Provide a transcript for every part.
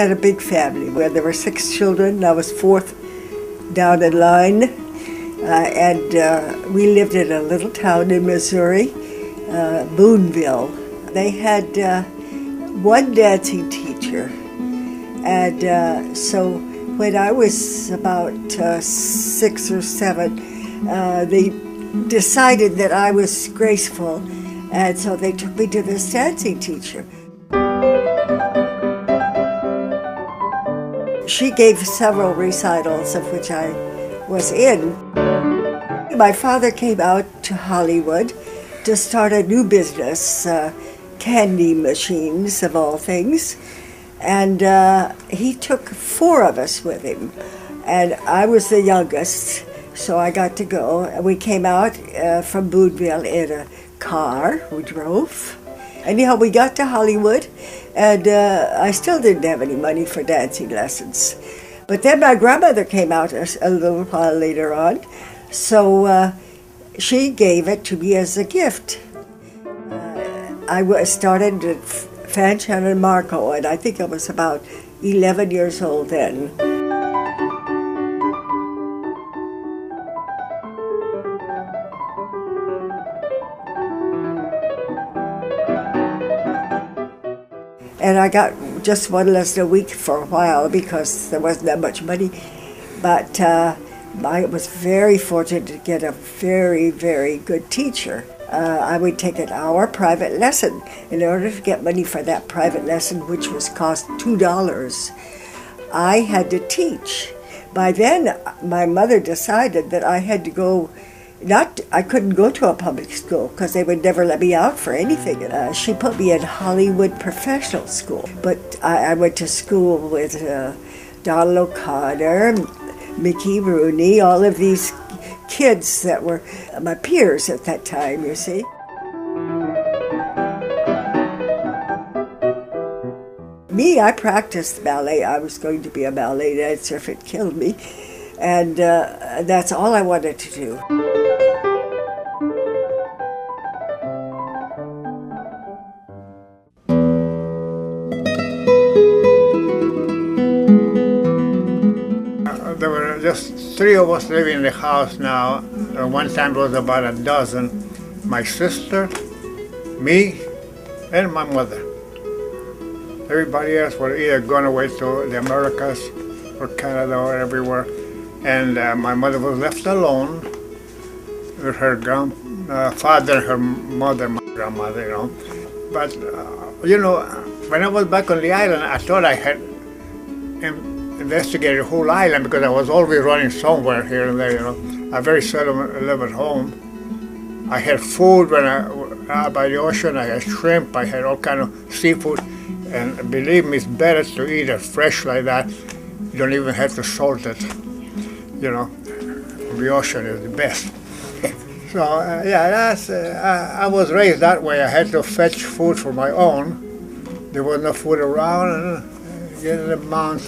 had a big family where there were 6 children. I was 4th down in line, and we lived in a little town in Missouri, Boonville. They had one dancing teacher, and so when I was about 6 or 7, they decided that I was graceful, and so they took me to this dancing teacher. She gave several recitals of which I was in. My father came out to Hollywood to start a new business, candy machines of all things, and he took 4 of us with him, and I was the youngest, so I got to go. We came out from Boonville in a car. We drove. Anyhow, we got to Hollywood, and I still didn't have any money for dancing lessons. But then my grandmother came out a little while later on, so she gave it to me as a gift. I started at Fanchan and Marco, and I think I was about 11 years old then. And I got just 1 lesson a week for a while because there wasn't that much money. But I was very fortunate to get a very, very good teacher. I would take an hour private lesson. In order to get money for that private lesson, which was cost $2, I had to teach. By then, my mother decided that I had to go. I couldn't go to a public school because they would never let me out for anything. She put me in Hollywood Professional School. But I went to school with Donald O'Connor, Mickey Rooney, all of these kids that were my peers at that time, you see. Me, I practiced ballet. I was going to be a ballet dancer if it killed me. And that's all I wanted to do. There were just 3 of us living in the house now. One time it was about a dozen. My sister, me, and my mother. Everybody else were either gone away to the Americas or Canada or everywhere. And my mother was left alone with her father and her mother, my grandmother, you know. But, when I was back on the island, I thought I had investigated the whole island because I was always running somewhere here and there, you know. I very seldom live at home. I had food when out by the ocean. I had shrimp. I had all kind of seafood. And believe me, it's better to eat it fresh like that. You don't even have to salt it. You know, the ocean is the best. So, I was raised that way. I had to fetch food for my own. There was no food around, and get in the mountains,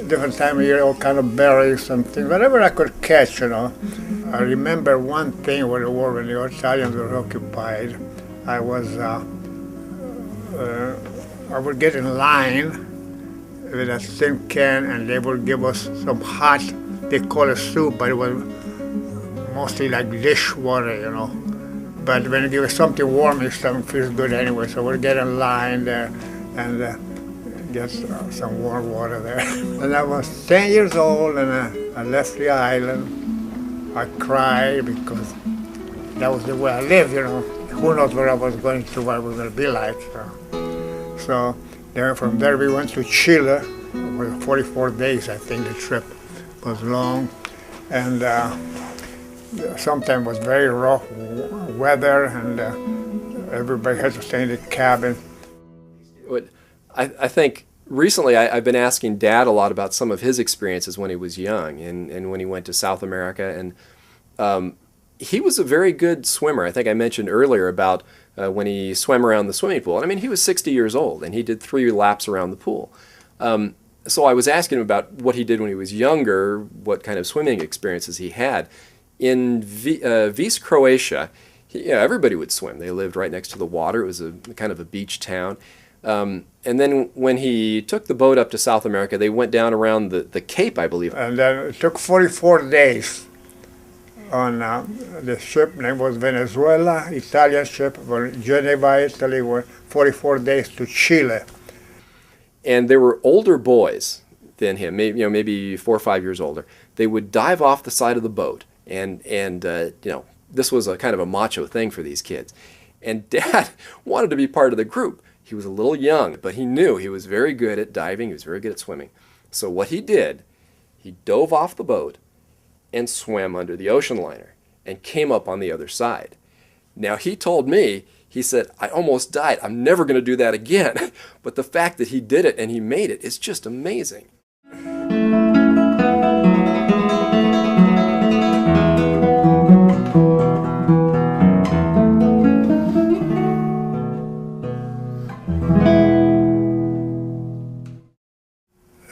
different time of year, all kind of berries and things, whatever I could catch, you know. I remember one thing when the Italians were occupied. I would get in line with a tin can, and they would give us some hot, they call it soup, but it was mostly like dishwater, you know. But when you give us something warm, it feels good anyway. So we'd get in line there and get some warm water there. And I was 10 years old, and I left the island. I cried because that was the way I lived, you know. Who knows where I was going to, what I was going to be like. So from there we went to Chile. It was 44 days, I think the trip was long. And sometimes was very rough weather, and everybody had to stay in the cabin. I think recently I've been asking Dad a lot about some of his experiences when he was young and when he went to South America. And he was a very good swimmer. I think I mentioned earlier about when he swam around the swimming pool. And I mean, he was 60 years old, and he did 3 laps around the pool. So I was asking him about what he did when he was younger, what kind of swimming experiences he had. In Vis, Croatia, everybody would swim. They lived right next to the water. It was a kind of a beach town. And then when he took the boat up to South America, they went down around the Cape, I believe. And then it took 44 days on the ship name was Venezuela, Italian ship, from Geneva, Italy, were 44 days to Chile. And there were older boys than him, maybe 4 or 5 years older. They would dive off the side of the boat, and this was a kind of a macho thing for these kids. And Dad wanted to be part of the group. He was a little young, but he knew he was very good at diving. He was very good at swimming. So what he did, he dove off the boat and swam under the ocean liner and came up on the other side. Now, he told me, he said, I almost died. I'm never going to do that again. But the fact that he did it and he made it is just amazing.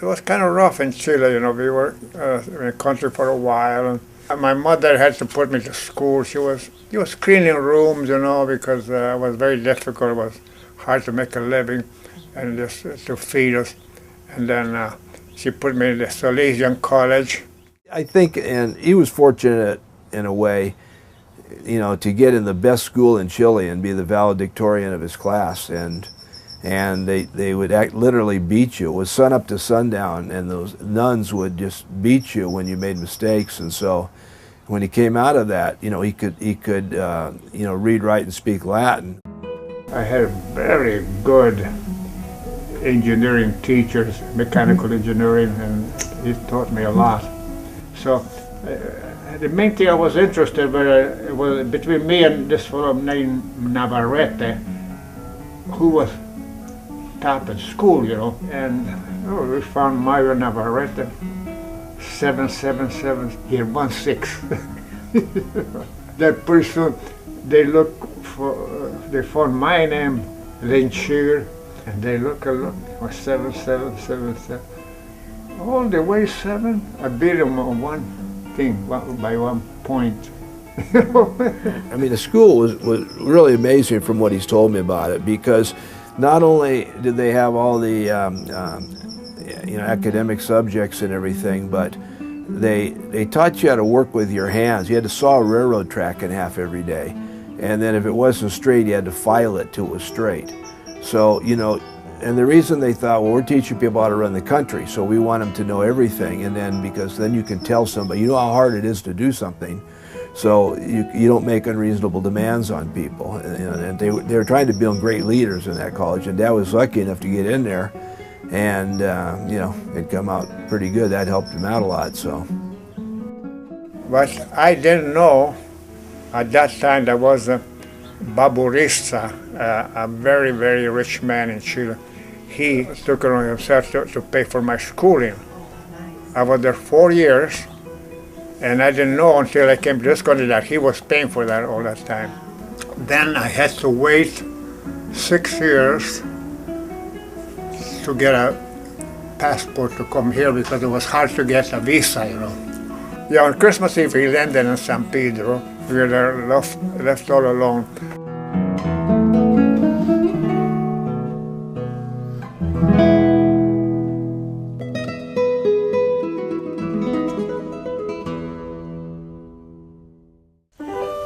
It was kind of rough in Chile, we were in the country for a while. And my mother had to put me to school. She was cleaning rooms, because it was very difficult. It was hard to make a living and just to feed us. And then she put me in the Salesian College. I think, and he was fortunate in a way, to get in the best school in Chile and be the valedictorian of his class. And they would literally beat you. It was sun up to sundown, and those nuns would just beat you when you made mistakes. And so when he came out of that, he could read, write, and speak Latin. I had very good engineering teachers, mechanical engineering, and he taught me a lot. So the main thing I was interested in it was between me and this fellow named Navarrete, who was top at school, and we found Mario Navarrete, 777, he had 16. Then pretty soon they found my name, Lenchir, and they look, was 7777. All the way 7, I beat him on one thing, by 1 point. I mean, the school was really amazing from what he's told me about it, because not only did they have all the academic subjects and everything, but they taught you how to work with your hands. You had to saw a railroad track in half every day, and then if it wasn't straight, you had to file it till it was straight. So and the reason they thought, well, we're teaching people how to run the country, so we want them to know everything, and then because then you can tell somebody, how hard it is to do something. So you don't make unreasonable demands on people. And they were trying to build great leaders in that college, and Dad was lucky enough to get in there, and it'd come out pretty good. That helped him out a lot. So. But I didn't know at that time there was a Baburista, a very, very rich man in Chile. He took it on himself to pay for my schooling. I was there 4 years. And I didn't know until I came to this country that he was paying for that all that time. Then I had to wait 6 years to get a passport to come here because it was hard to get a visa, Yeah, on Christmas Eve he landed in San Pedro. We were there left all alone.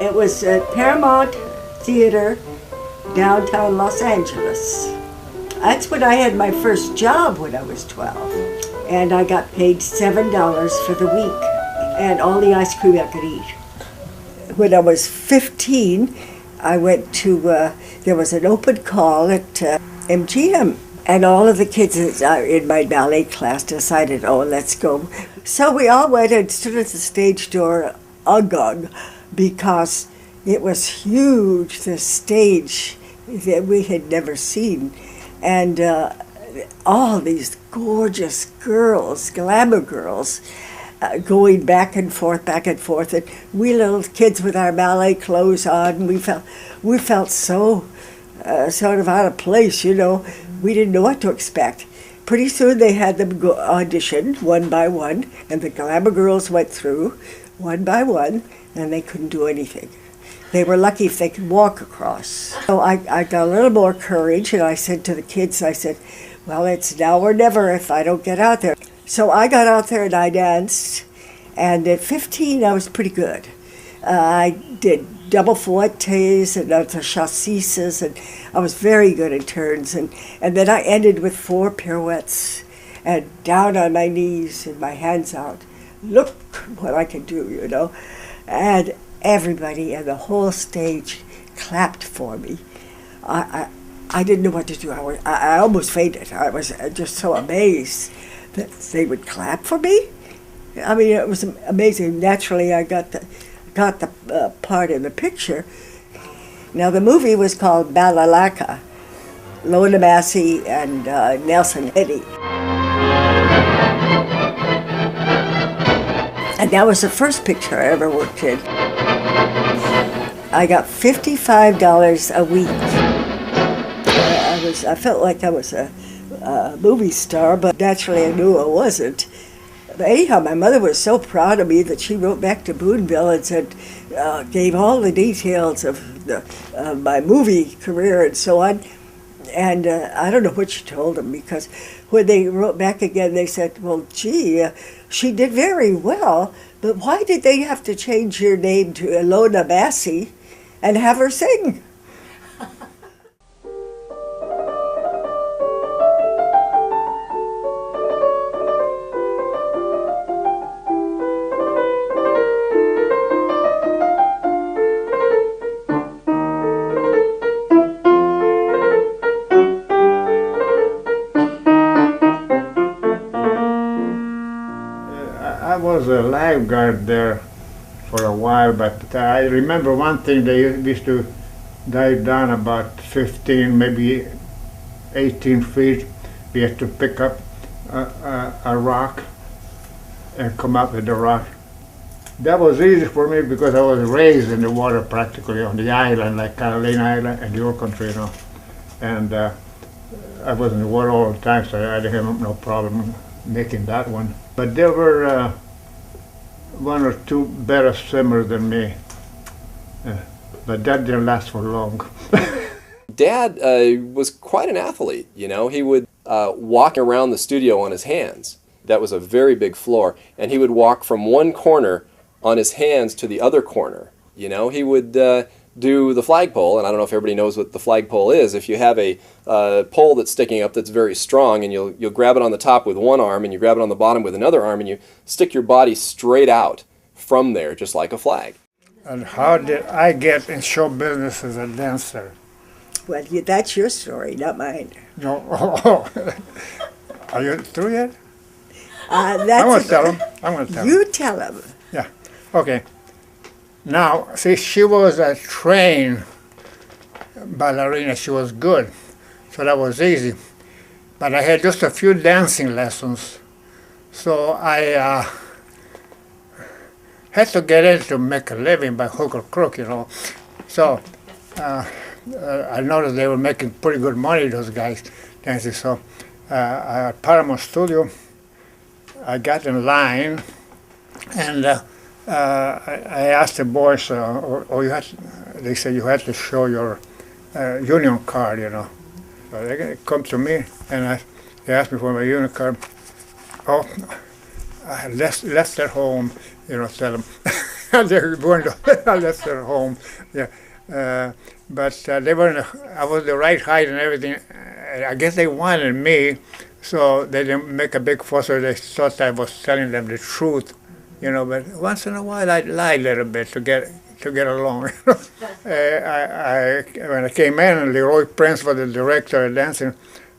It was at Paramount Theater, downtown Los Angeles. That's when I had my first job when I was 12. And I got paid $7 for the week and all the ice cream I could eat. When I was 15, I went to, there was an open call at MGM. And all of the kids in my ballet class decided, let's go. So we all went and stood at the stage door, agog, because it was huge, the stage that we had never seen. And all these gorgeous girls, glamour girls, going back and forth, and we little kids with our ballet clothes on, we felt so sort of out of place, We didn't know what to expect. Pretty soon they had them go audition one by one, and the glamour girls went through one by one, and they couldn't do anything. They were lucky if they could walk across. So I got a little more courage, and I said to the kids, I said, well, it's now or never if I don't get out there. So I got out there and I danced, and at 15 I was pretty good. I did double fouettes and the chassisses, and I was very good at turns. And then I ended with 4 pirouettes, and down on my knees and my hands out. Look what I can do, you know. And everybody and the whole stage clapped for me. I didn't know what to do. I almost fainted. I was just so amazed that they would clap for me. I mean, it was amazing. Naturally, I got the part in the picture. Now, the movie was called Balalaka, Lona Massey and Nelson Eddy. And that was the first picture I ever worked in. I got $55 a week. I felt like I was a movie star, but naturally I knew I wasn't. But anyhow, my mother was so proud of me that she wrote back to Boonville and said, gave all the details of my movie career and so on. And I don't know what she told them, because when they wrote back again, they said, well, gee, she did very well, but why did they have to change your name to Lona Massey and have her sing? I was a lifeguard there for a while, but I remember one thing, they used to dive down about 15, maybe 18 feet. We had to pick up a rock and come up with the rock. That was easy for me because I was raised in the water practically on the island, like Carolina Island and your country, you know. And I was in the water all the time, so I didn't have no problem making that one. But there were 1 or 2 better swimmers than me, but that didn't last for long. Dad was quite an athlete, you know. He would walk around the studio on his hands. That was a very big floor, and he would walk from one corner on his hands to the other corner. You know, he would do the flagpole, and I don't know if everybody knows what the flagpole is. If you have a pole that's sticking up that's very strong, and you'll grab it on the top with one arm, and you grab it on the bottom with another arm, and you stick your body straight out from there, just like a flag. And how did I get in show business as a dancer? Well, that's your story, not mine. No, are you through yet? That's I'm going to tell him. I'm going to tell him. You tell him. Yeah, okay. Now, see, she was a trained ballerina. She was good, so that was easy. But I had just a few dancing lessons, so I had to get in to make a living by hook or crook, you know. So I noticed they were making pretty good money, those guys dancing. So at Paramount Studio, I got in line, and I asked the boys, they said you had to show your union card, you know. So they come to me, and they asked me for my union card. Oh, I left at home, you know, tell them. They're going to, I left at home, yeah. But they were, I was the right height and everything. I guess they wanted me, so they didn't make a big fuss, or they thought I was telling them the truth, you know. But once in a while, I'd lie a little bit to get along. When I came in, and Leroy Prince was the director of dancing,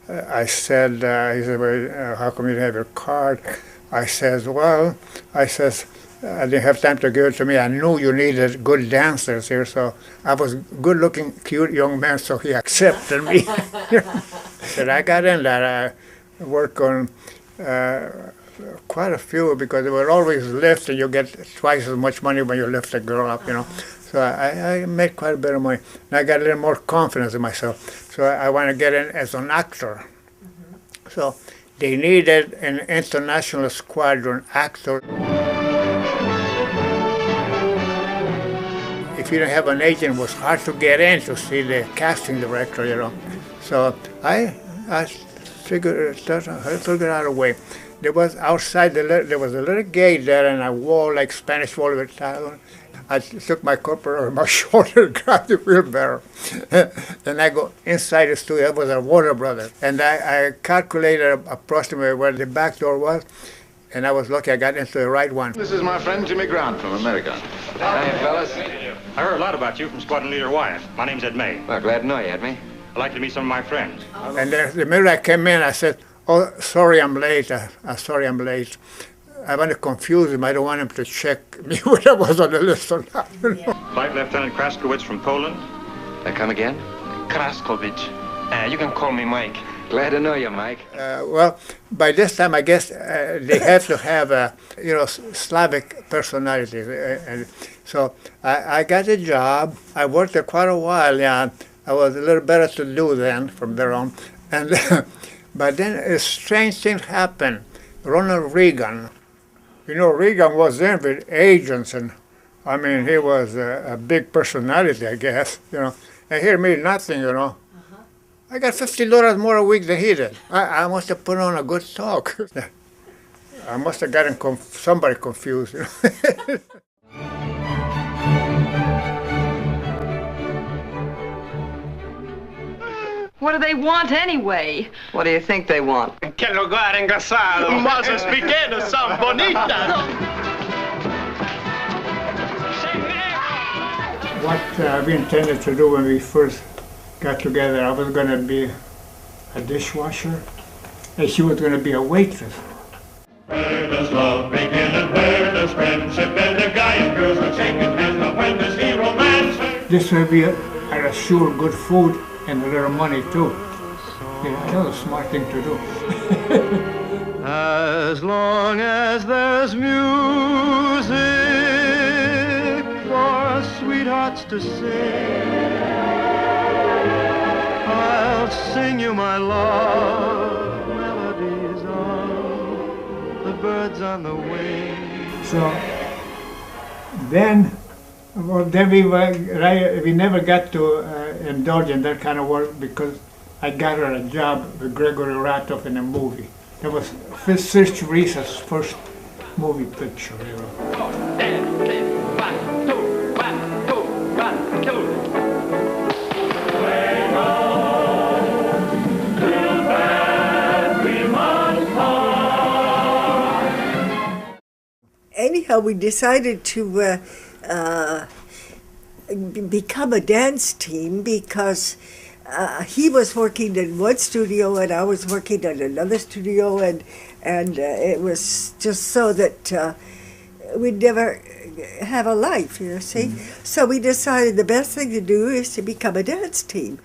I said, he said, well, how come you didn't have your card? I says, well, I didn't have time to give it to me. I knew you needed good dancers here, so I was good-looking, cute young man, so he accepted me. So I got in there. I worked on quite a few, because they were always lift, and you get twice as much money when you lift a girl up, you know. So I made quite a bit of money. And I got a little more confidence in myself. So I want to get in as an actor. Mm-hmm. So they needed an international squadron actor. if you don't have an agent, it was hard to get in to see the casting director, you know. So I figured out a way. There was outside, there was a little gate there, and a wall, like Spanish wall with tile. I took my corporate over my shoulder, grabbed the wheelbarrow. Then I go inside the studio. It was a Warner Brothers. And I calculated approximately where the back door was, and I was lucky I got into the right one. This is my friend Jimmy Grant from America. Hi, fellas. I heard a lot about you from Squadron Leader Wyatt. My name's Ed May. Well, glad to know you, Ed May. I'd like to meet some of my friends. And the minute I came in, I said, "Oh, sorry, I'm late. Sorry, I'm late. I want to confuse him. I don't want him to check me whether I was on the list or not." Flight Lieutenant Kraskowitz from Poland. Come again? Kraskowitz. You can call me Mike. Glad to know you, Mike. Well, by this time, I guess they have to have Slavic personalities. And so I got a job. I worked there quite a while. Yeah, I was a little better to do then from there on. And but then a strange thing happened. Ronald Reagan. You know, Reagan was in with agents, and I mean, he was a big personality, I guess, you know. And he me nothing, you know. I got $50 more a week than he did. I must have put on a good talk. I must have gotten somebody confused, you know. What do they want anyway? What do you think they want? Que lugar engraçado, moças pequenas são bonitas. What we intended to do when we first got together, I was going to be a dishwasher, and she was going to be a waitress. Where does love begin and where does friendship end? A guy and girls are shaking hands, but when does he romance? This way we had assured good food and a little money too. Yeah, that was a smart thing to do. As long as there's music for sweethearts to sing, I'll sing you my love melodies of the birds on the wing. So then we never got to indulge in that kind of work because I got her a job with Gregory Ratoff in a movie. That was Sister Teresa's first movie picture, you know. Anyhow, we decided to become a dance team because he was working in one studio and I was working in another studio, and it was just so that we'd never have a life, you know, see? So we decided the best thing to do is to become a dance team.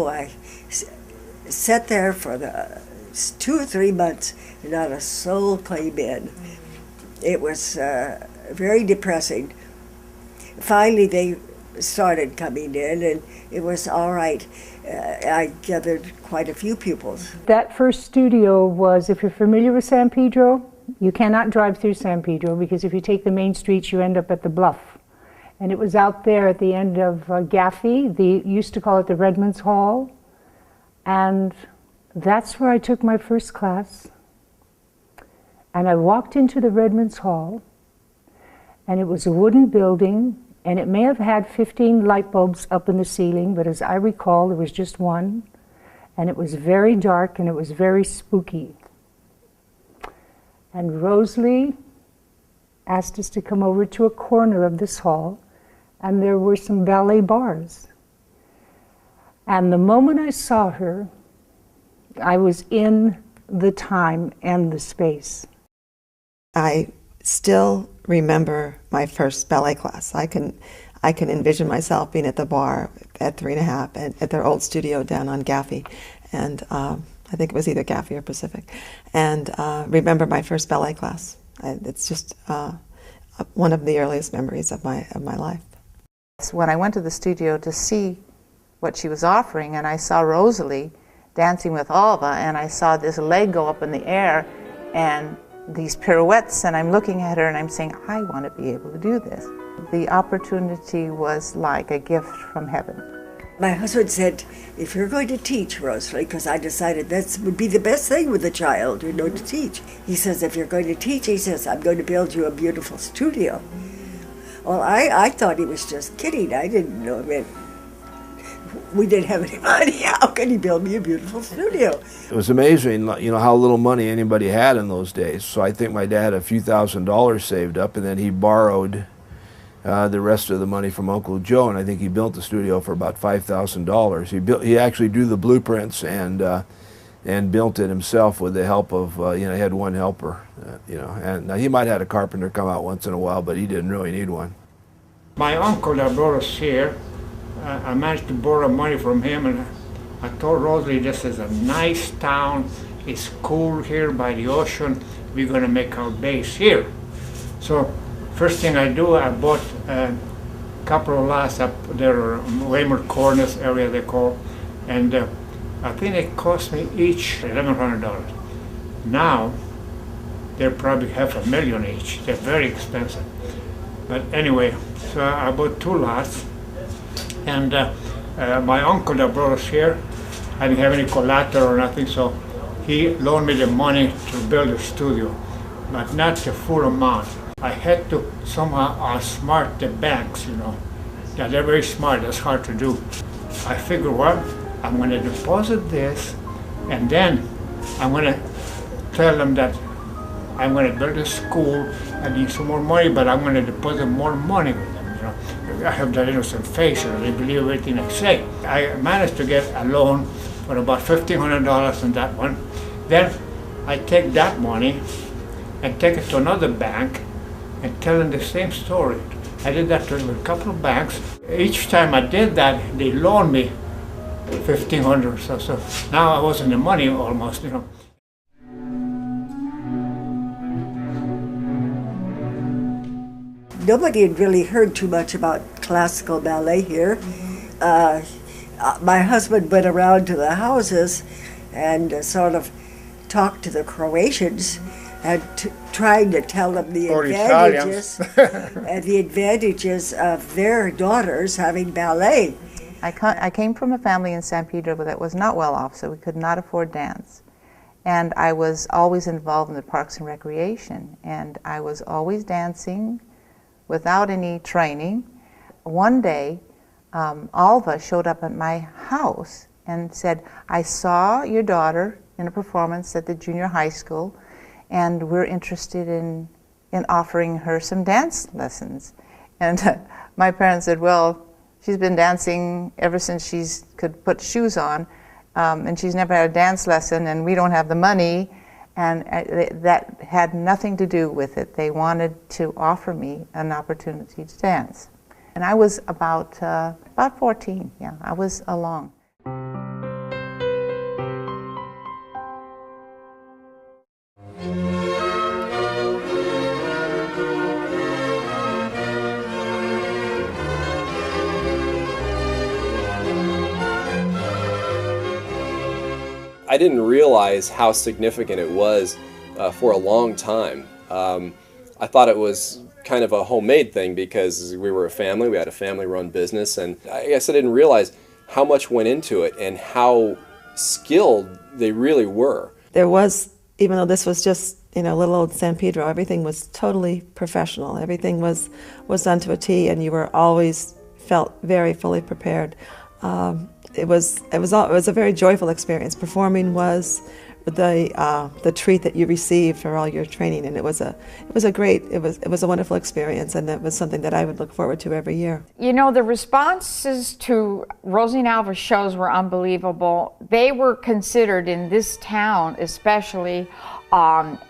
I sat there for the 2 or 3 months, and not a soul came in. It was very depressing. Finally, they started coming in, and it was all right. I gathered quite a few pupils. That first studio was, if you're familiar with San Pedro, you cannot drive through San Pedro because if you take the main streets, you end up at the bluff. And it was out there at the end of Gaffey. They used to call it the Redmonds Hall. And that's where I took my first class. And I walked into the Redmonds Hall, And it was a wooden building, and it may have had 15 light bulbs up in the ceiling, but as I recall, there was just one. And it was very dark, and it was very spooky. And Rosalie asked us to come over to a corner of this hall, and there were some ballet bars. And the moment I saw her, I was in the time and the space. I still remember my first ballet class. I can envision myself being at the bar at 3½, at their old studio down on Gaffey, and I think it was either Gaffey or Pacific, and remember my first ballet class. It's just one of the earliest memories of my life. When I went to the studio to see what she was offering, and I saw Rosalie dancing with Alva, and I saw this leg go up in the air and these pirouettes, and I'm looking at her and I'm saying, I want to be able to do this. The opportunity was like a gift from heaven. My husband said, if you're going to teach, Rosalie, because I decided that would be the best thing with a child, you know, to teach. He says, if you're going to teach, he says, I'm going to build you a beautiful studio. Well, I thought he was just kidding. I didn't know. I mean, we didn't have any money. How could he build me a beautiful studio? It was amazing, you know, how little money anybody had in those days. So I think my dad had a few $1,000s saved up, and then he borrowed the rest of the money from Uncle Joe, and I think he built the studio for about $5,000. He actually drew the blueprints and built it himself with the help of, you know, he had one helper, you know, and he might have had a carpenter come out once in a while, but he didn't really need one. My uncle that brought us here, I managed to borrow money from him, and I told Rosalie, this is a nice town, it's cool here by the ocean, we're going to make our base here. So first thing I do, I bought a couple of lots up there, Weymouth Corners area they call, and I think it cost me each $1,100. Now, they're probably $500,000 each. They're very expensive. But anyway, so I bought 2 lots, and my uncle that brought us here, I didn't have any collateral or nothing, so he loaned me the money to build a studio, but not the full amount. I had to somehow outsmart the banks, you know. Yeah, they're very smart, that's hard to do. I figured, well, I'm going to deposit this, and then I'm going to tell them that I'm going to build a school, I need some more money, but I'm going to deposit more money with them, you know. I have that innocent face, and they believe everything I say. I managed to get a loan for about $1,500 on that one. Then I take that money and take it to another bank and tell them the same story. I did that to a couple of banks. Each time I did that, they loaned me $1,500 or so. So now I was in the money almost, you know. Nobody had really heard too much about classical ballet here. My husband went around to the houses and sort of talked to the Croatians and trying to tell them the advantages of their daughters having ballet. I came from a family in San Pedro that was not well off, so we could not afford dance. And I was always involved in the Parks and Recreation, and I was always dancing without any training. One day, Alva showed up at my house and said, I saw your daughter in a performance at the junior high school, and we're interested in offering her some dance lessons. And my parents said, well, she's been dancing ever since she could put shoes on, and she's never had a dance lesson, and we don't have the money. And that had nothing to do with it. They wanted to offer me an opportunity to dance. And I was about 14, yeah, I was along. I didn't realize how significant it was for a long time. I thought it was kind of a homemade thing because we were a family, we had a family-run business, and I guess I didn't realize how much went into it and how skilled they really were. There was, even though this was just little old San Pedro, everything was totally professional. Everything was done to a T, and you were always felt very fully prepared. It was a very joyful experience. Performing was the treat that you received for all your training, and it was a wonderful experience, and it was something that I would look forward to every year. The responses to Rosalie and Alva shows were unbelievable. They were considered in this town, especially,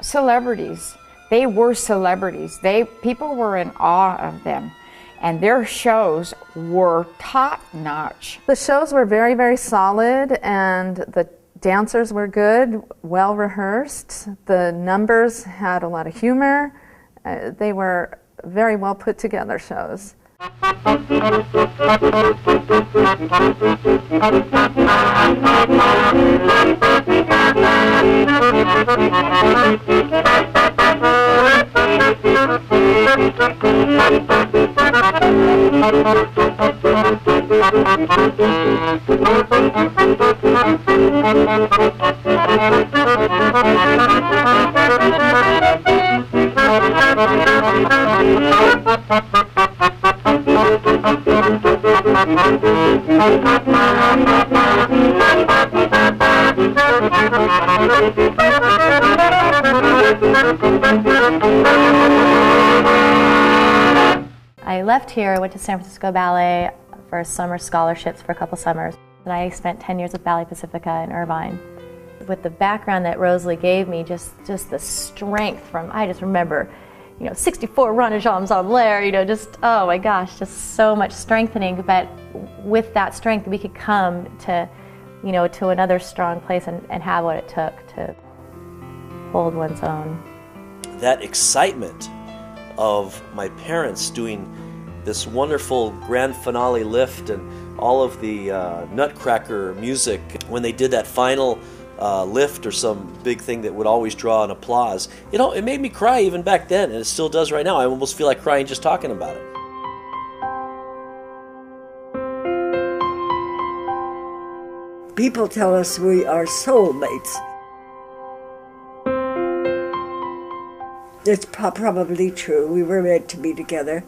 celebrities. They were celebrities. People were in awe of them, and their shows were top-notch. The shows were very, very solid, and the dancers were good, well rehearsed. The numbers had a lot of humor. They were very well put together shows. I left here, I went to San Francisco Ballet for summer scholarships for a couple summers. And I spent 10 years with Ballet Pacifica in Irvine. With the background that Rosalie gave me, just the strength from, I just remember, 64 renajams en l'air, just, oh my gosh, just so much strengthening. But with that strength, we could come to, to another strong place and have what it took to hold one's own. That excitement of my parents doing this wonderful grand finale lift and all of the Nutcracker music, when they did that final lift or some big thing that would always draw an applause, it made me cry even back then, and it still does right now. I almost feel like crying just talking about it. People tell us we are soulmates. It's probably true. We were meant to be together.